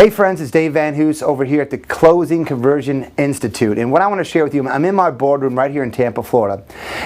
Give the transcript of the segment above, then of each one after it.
Hey friends, it's Dave Van Hoos over here at the Closing Conversion Institute. And what I want to share with you, I'm in my boardroom right here in Tampa, Florida.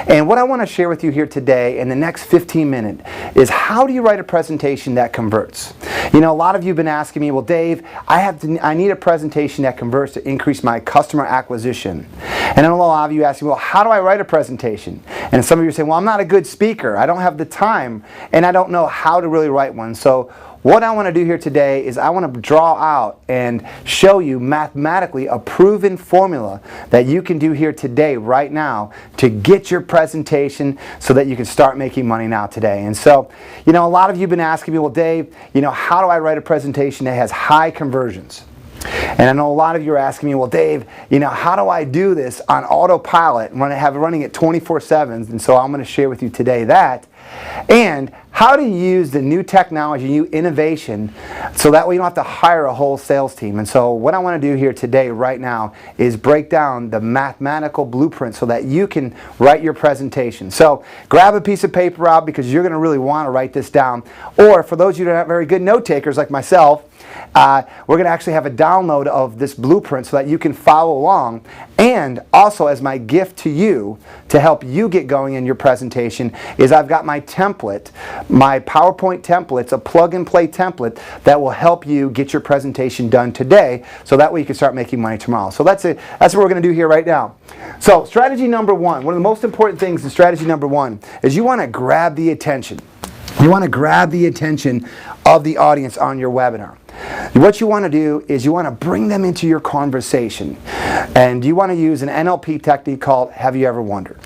And what I want to share with you here today in the next 15 minutes is how do you write a presentation that converts? You know, a lot of you have been asking me, well Dave, I need a presentation that converts to increase my customer acquisition. And then a lot of you ask me, well, how do I write a presentation? And some of you are saying, well, I'm not a good speaker. I don't have the time and I don't know how to really write one. So what I want to do here today is I want to draw out and show you mathematically a proven formula that you can do here today, right now, to get your presentation so that you can start making money now today. And so, you know, a lot of you have been asking me, well, Dave, you know, how do I write a presentation that has high conversions? And I know a lot of you are asking me, well, Dave, you know, how do I do this on autopilot and have it running at 24/7? And so I'm going to share with you today that. And how to use the new technology, new innovation, so that way you don't have to hire a whole sales team. And so what I want to do here today, right now, is break down the mathematical blueprint so that you can write your presentation. So grab a piece of paper out because you're going to really want to write this down. Or for those of you that are not very good note takers like myself, we're going to actually have a download of this blueprint so that you can follow along. And also, as my gift to you to help you get going in your presentation, is I've got my template, my PowerPoint template. It's a plug-and-play template that will help you get your presentation done today, so that way you can start making money tomorrow. So that's it. That's what we're going to do here right now. So strategy number one, one of the most important things in strategy number one is you want to grab the attention. You want to grab the attention of the audience on your webinar. What you want to do is you want to bring them into your conversation. And you want to use an NLP technique called Have You Ever Wondered?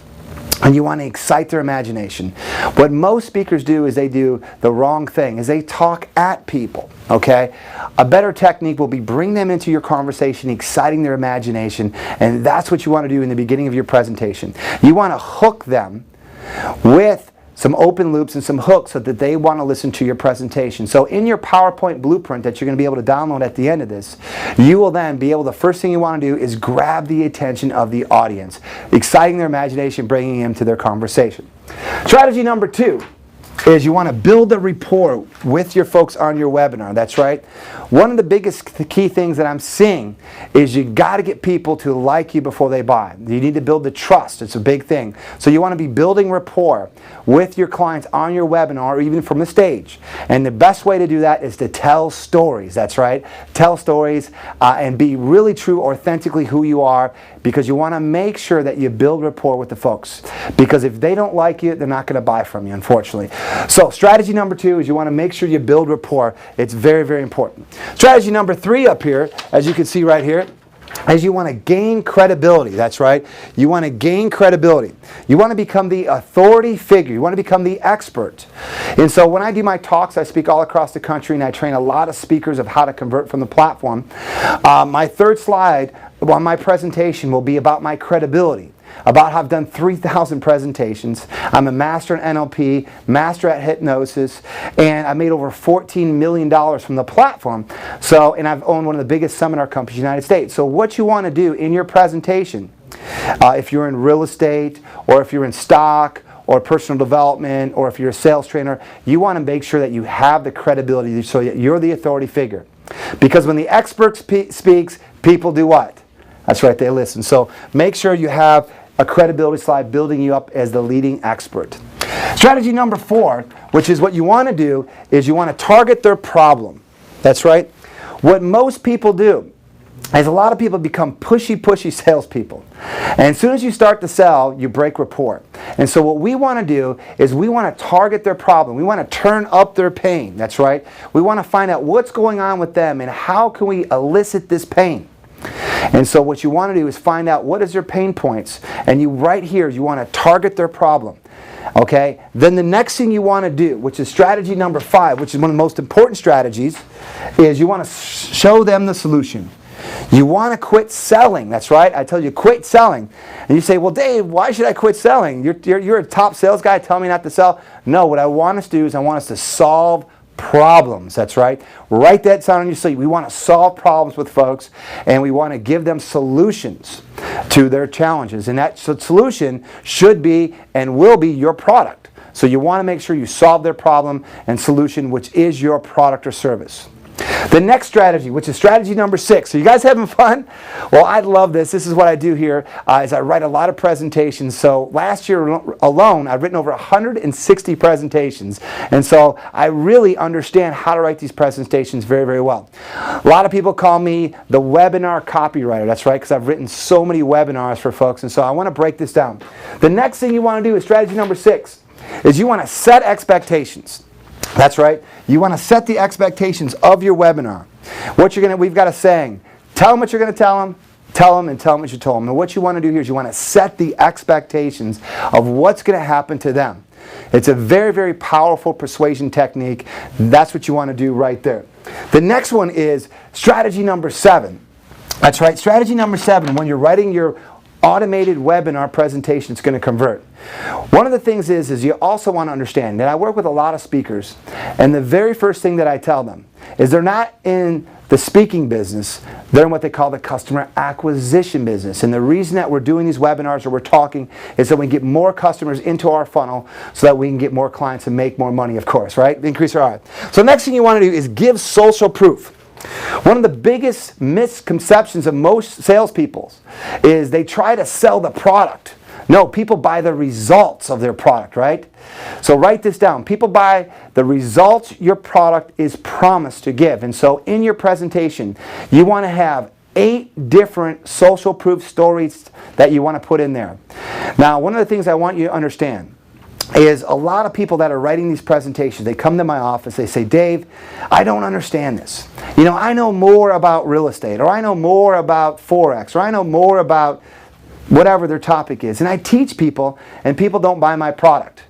And you want to excite their imagination. What most speakers do is they do the wrong thing, is they talk at people, okay? A better technique will be bring them into your conversation, exciting their imagination, and that's what you want to do in the beginning of your presentation. You want to hook them with some open loops and some hooks so that they want to listen to your presentation. So in your PowerPoint blueprint that you're going to be able to download at the end of this, you will then be able, the first thing you want to do is grab the attention of the audience, exciting their imagination, bringing them to their conversation. Strategy number two is you want to build a rapport with your folks on your webinar. That's right. One of the biggest key things that I'm seeing is you got to get people to like you before they buy. You need to build the trust. It's a big thing. So you want to be building rapport with your clients on your webinar or even from the stage. And the best way to do that is to tell stories. That's right. Tell stories and be really true, authentically who you are, because you want to make sure that you build rapport with the folks. Because if they don't like you, they're not going to buy from you, unfortunately. So strategy number two is you want to make sure you build rapport. It's very, very important. Strategy number three up here, as you can see right here, is you want to gain credibility. That's right. You want to gain credibility. You want to become the authority figure. You want to become the expert. And so when I do my talks, I speak all across the country and I train a lot of speakers of how to convert from the platform. My third slide on my presentation will be about my credibility, about how I've done 3,000 presentations. I'm a master in NLP, master at hypnosis, and I made over $14 million from the platform. So, and I've owned one of the biggest seminar companies in the United States. So what you want to do in your presentation, if you're in real estate, or if you're in stock, or personal development, or if you're a sales trainer, you want to make sure that you have the credibility so that you're the authority figure. Because when the expert speaks, people do what? That's right, they listen. So make sure you have a credibility slide building you up as the leading expert. Strategy number four, which is what you want to do, is you want to target their problem. That's right. What most people do is a lot of people become pushy salespeople. And as soon as you start to sell, you break rapport. And so what we want to do is we want to target their problem. We want to turn up their pain. That's right. We want to find out what's going on with them and how can we elicit this pain. And so what you want to do is find out what is their pain points, and you right here you want to target their problem. Okay? Then the next thing you want to do, which is strategy number 5, which is one of the most important strategies, is you want to show them the solution. You want to quit selling. That's right. I tell you, quit selling. And you say, well, Dave, why should I quit selling? You're a top sales guy telling me not to sell. No, what I want us to do is I want us to solve problems. That's right. Write that down on your slate. We want to solve problems with folks, and we want to give them solutions to their challenges. And that solution should be and will be your product. So you want to make sure you solve their problem and solution, which is your product or service. The next strategy, which is strategy number 6. Are you guys having fun? Well, I love this. This is what I do here is I write a lot of presentations. So last year alone, I've written over 160 presentations. And so I really understand how to write these presentations very, very well. A lot of people call me the webinar copywriter. That's right, because I've written so many webinars for folks. And so I want to break this down. The next thing you want to do is strategy number 6, is you want to set expectations. That's right. You want to set the expectations of your webinar. We've got a saying. Tell them what you're going to tell them, and tell them what you told them. And what you want to do here is you want to set the expectations of what's going to happen to them. It's a very, very powerful persuasion technique. That's what you want to do right there. The next one is strategy number 7. That's right. Strategy number 7, when you're writing your automated webinar presentation, it's going to convert. One of the things is you also want to understand that I work with a lot of speakers, and the very first thing that I tell them is they're not in the speaking business, they're in what they call the customer acquisition business. And the reason that we're doing these webinars or we're talking is so we can get more customers into our funnel so that we can get more clients and make more money, of course, right? Increase our odds. So the next thing you want to do is give social proof. One of the biggest misconceptions of most salespeople is they try to sell the product. No, people buy the results of their product, right? So write this down. People buy the results your product is promised to give. And so in your presentation, you want to have 8 different social proof stories that you want to put in there. Now, one of the things I want you to understand is a lot of people that are writing these presentations, they come to my office, they say, Dave, I don't understand this. You know, I know more about real estate, or I know more about Forex, or I know more about whatever their topic is. And I teach people, and people don't buy my product.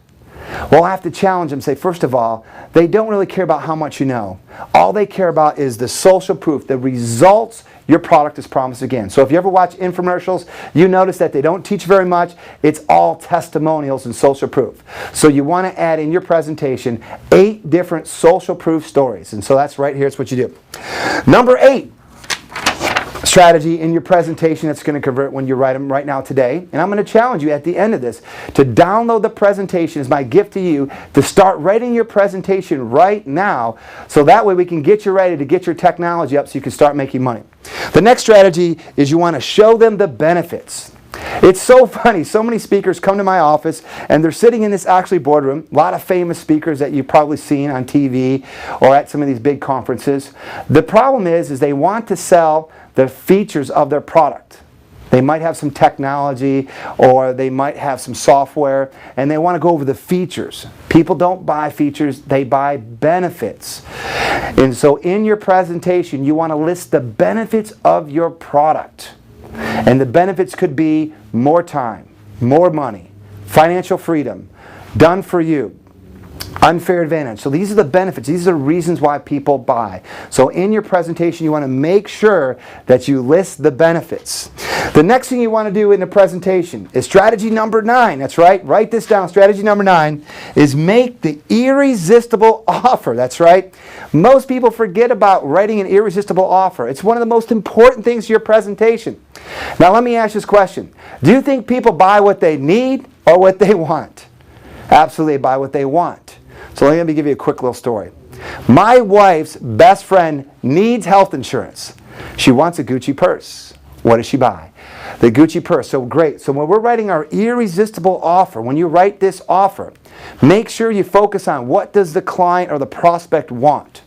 Well, I have to challenge them, say, first of all, they don't really care about how much you know. All they care about is the social proof, the results your product is promised again. So if you ever watch infomercials, you notice that they don't teach very much. It's all testimonials and social proof. So you want to add in your presentation 8 different social proof stories. And so that's right here. It's what you do. Number 8. Strategy in your presentation that's going to convert when you write them right now today. And I'm going to challenge you at the end of this to download the presentation as my gift to you, to start writing your presentation right now, so that way we can get you ready to get your technology up so you can start making money. The next strategy is you want to show them the benefits. It's so funny. So many speakers come to my office and they're sitting in this actually boardroom. A lot of famous speakers that you've probably seen on TV or at some of these big conferences. The problem is they want to sell the features of their product. They might have some technology or they might have some software and they want to go over the features. People don't buy features, they buy benefits. And so in your presentation, you want to list the benefits of your product. And the benefits could be more time, more money, financial freedom, done for you, unfair advantage. So these are the benefits. These are the reasons why people buy. So in your presentation, you want to make sure that you list the benefits. The next thing you want to do in the presentation is strategy number 9. That's right. Write this down. Strategy number 9 is make the irresistible offer. That's right. Most people forget about writing an irresistible offer. It's one of the most important things to your presentation. Now let me ask this question. Do you think people buy what they need or what they want? Absolutely, they buy what they want. So let me give you a quick little story. My wife's best friend needs health insurance. She wants a Gucci purse. What does she buy? The Gucci purse. So great. So when we're writing our irresistible offer, when you write this offer, make sure you focus on what does the client or the prospect want.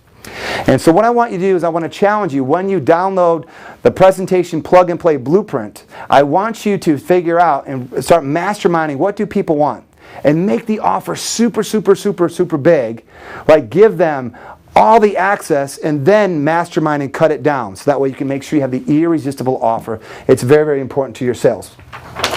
And so what I want you to do is I want to challenge you, when you download the presentation plug and play blueprint, I want you to figure out and start masterminding what do people want. And make the offer super, super, super, super big. Like give them all the access and then mastermind and cut it down. So that way you can make sure you have the irresistible offer. It's very, very important to your sales.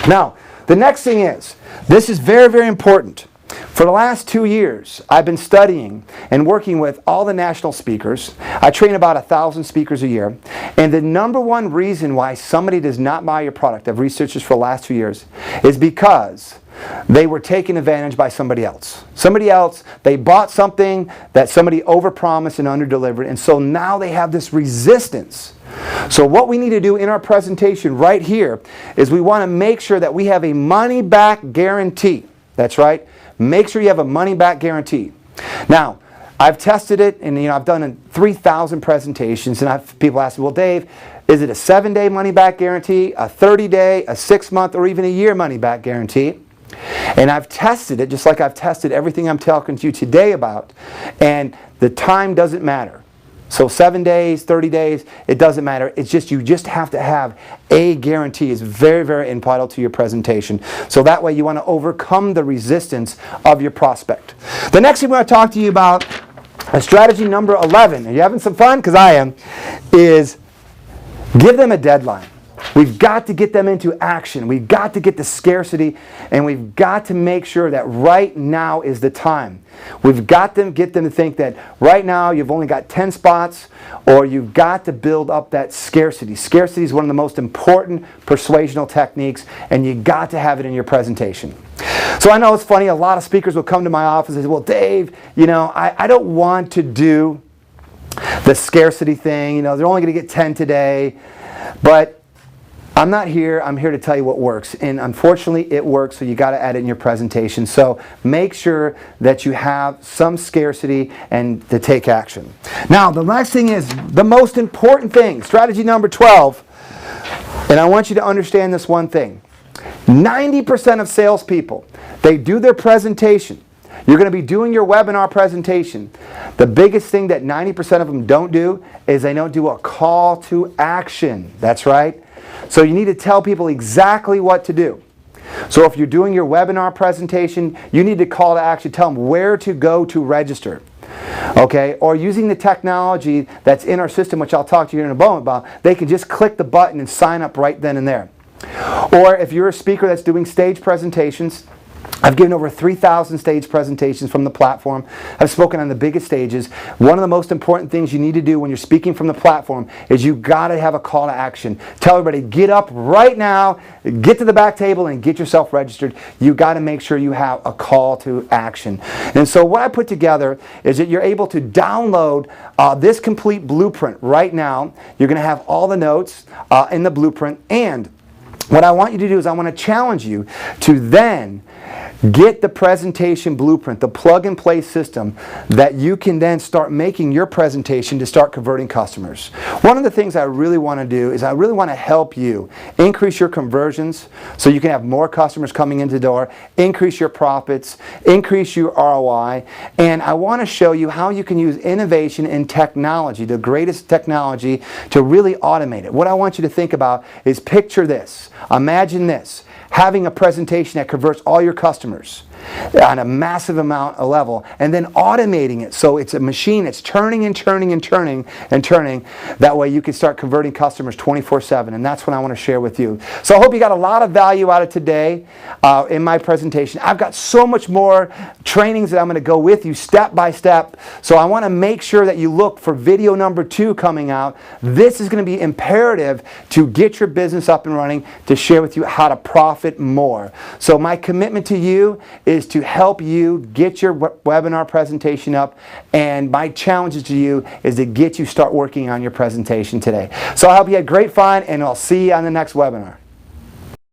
Now, the next thing is, this is very, very important. For the last 2 years, I've been studying and working with all the national speakers. I train about 1,000 speakers a year. And the number one reason why somebody does not buy your product, I've researched this for the last 2 years, is because they were taken advantage by somebody else. Somebody else, they bought something that somebody overpromised and underdelivered, and so now they have this resistance. So what we need to do in our presentation right here is we want to make sure that we have a money-back guarantee. That's right. Make sure you have a money-back guarantee. Now, I've tested it, and I've done 3,000 presentations, and people ask me, well, Dave, is it a 7-day money-back guarantee, a 30-day, a 6-month, or even a year money-back guarantee? And I've tested it just like I've tested everything I'm talking to you today about, and the time doesn't matter. So 7 days, 30 days, it doesn't matter. It's just you just have to have a guarantee. It's very, very vital to your presentation. So that way you want to overcome the resistance of your prospect. The next thing we're going to talk to you about, strategy number 11, are you having some fun? Because I am, is give them a deadline. We've got to get them into action. We've got to get the scarcity, and we've got to make sure that right now is the time. We've got to get them to think that right now you've only got 10 spots, or you've got to build up that scarcity. Scarcity is one of the most important persuasional techniques, and you got to have it in your presentation. So I know it's funny, a lot of speakers will come to my office and say, well, Dave, I don't want to do the scarcity thing. They're only going to get 10 today. But I'm not here. I'm here to tell you what works. And unfortunately, it works, so you got to add it in your presentation. So make sure that you have some scarcity and to take action. Now, the next thing is the most important thing, strategy number 12. And I want you to understand this one thing. 90% of salespeople, they do their presentation. You're going to be doing your webinar presentation. The biggest thing that 90% of them don't do is they don't do a call to action. That's right. So you need to tell people exactly what to do. So if you're doing your webinar presentation, you need to call to action, tell them where to go to register. Okay, or using the technology that's in our system, which I'll talk to you in a moment about, they can just click the button and sign up right then and there. Or if you're a speaker that's doing stage presentations, I've given over 3,000 stage presentations from the platform. I've spoken on the biggest stages. One of the most important things you need to do when you're speaking from the platform is you got to have a call to action. Tell everybody, get up right now, get to the back table and get yourself registered. You got to make sure you have a call to action. And so what I put together is that you're able to download this complete blueprint right now. You're going to have all the notes in the blueprint, and what I want you to do is I want to challenge you to then get the presentation blueprint, the plug-and-play system that you can then start making your presentation to start converting customers. One of the things I really want to do is I really want to help you increase your conversions so you can have more customers coming into the door, increase your profits, increase your ROI, and I want to show you how you can use innovation and technology, the greatest technology, to really automate it. What I want you to think about is picture this. Imagine this. Having a presentation that converts all your customers on a massive amount of level, and then automating it so it's a machine that's turning and turning and turning and turning. That way you can start converting customers 24/7, and that's what I want to share with you. So I hope you got a lot of value out of today in my presentation. I've got so much more trainings that I'm going to go with you step by step, so I want to make sure that you look for video number 2 coming out. This is going to be imperative to get your business up and running, to share with you how to profit more. So my commitment to you is to help you get your webinar presentation up, and my challenge to you is to get you start working on your presentation today. So I hope you had great fun, and I'll see you on the next webinar.